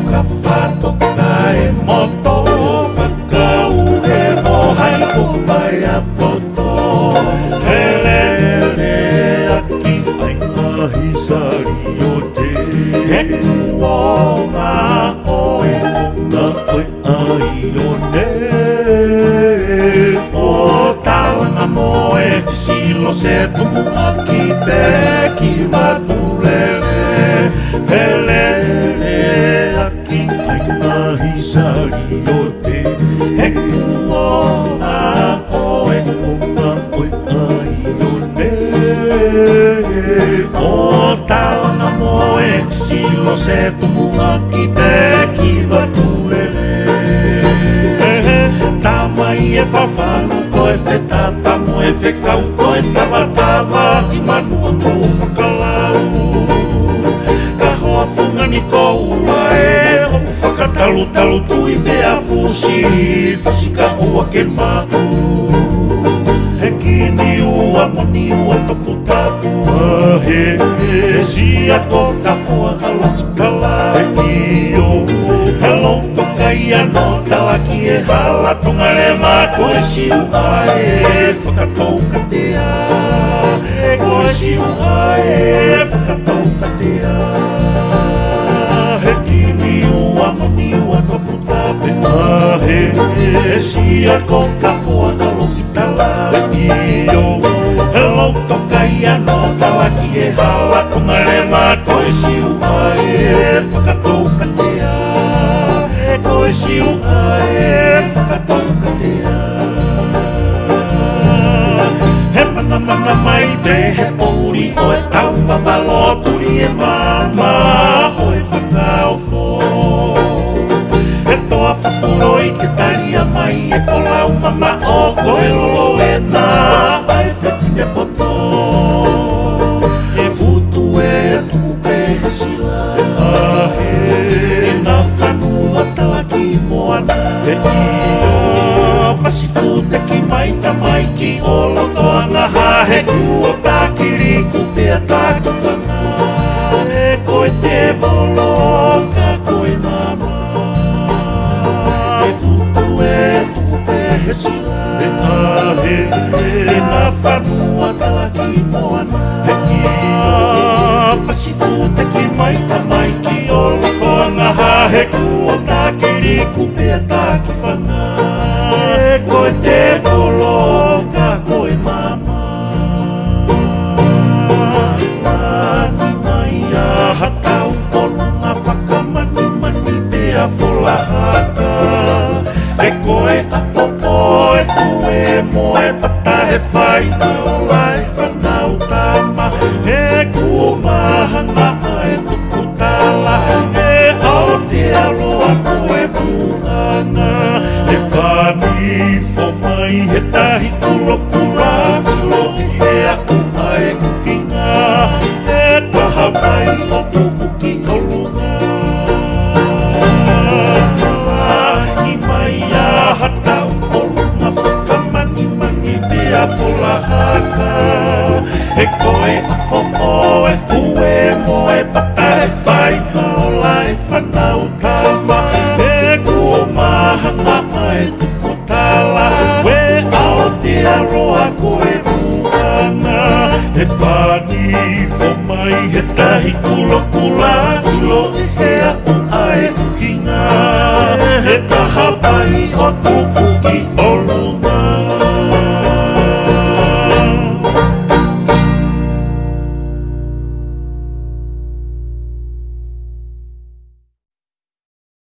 ka whatoka e moto whakau e mohai ko pai a poto Helele aki ai mahi sari o te He kuonga oe kunga koe ai o ne O talanga mo e fisilo se tumunga ki te ki watulele Helele aki ai mahi sari o te He kuonga oe kunga koe ai o ne O talanga mo e fisilo se tumunga ki te ki watulele Tamai e whawhanu ko e whetata mo e whekau ko e tawatawa I manua ko whakalau Ka hoa whungani ko ua e o whakatalu tui mea fusi Fusi ka ua ke mau He kini ua moni ua toku tātua He sia ko ka fua halo ki tala Io Hello toka ia no talaki e hala Tonga le mako e siu ae Whakatou ka tea Ko e siu ae Whakatou ka tea He kini ua moni ua toku tāpena He sia ko ka fua halo ki tala Io Hello toka ia no talaki e hala Tonga le mako e siu ae Whakatou ka tea Ko e siu ae whakatou ka tea He mana mai te he pouri o e tau mamalo turi e mama o e whakao fo He toa whakuro I ke taria mai e wholau mama o ko e lolo e nā ai whewhine poto E futu e tupe he sila E nā whanua talaki moana E io pasi fute ki mai ta mai ki o lotoanga ha he kua tākiri kupea tāku whanga E koe te volo ka koe mama E futu e tupe he sila E nā whanua talaki moana E io pasi fute ki mai ta mai ki o lotoanga ha he kua tākiri kupea tāku whanga E koe te volo ka koe mama Nani mai a hatau polunga whakamani mani pea wholahaka E koe apopo e tue moe pata he whai au lai whanau tama E kua mahanga ai tukutala E Aotearoa koe puanga E whani fo mai he tahi kuro kura Kilo e hea ku ae kukinga E taha mai o tuku ki kolunga I mai a hatau kolunga whakamani mani pea wholahaka E koe apopo e hue moe pata e whai Haola e whanau tama E kua mahanga ai tukutala We Aotearoa koe ruanga E whani fo mai he tahi kula Kilo e hea o ae kuhinga E taha pai o tuku ki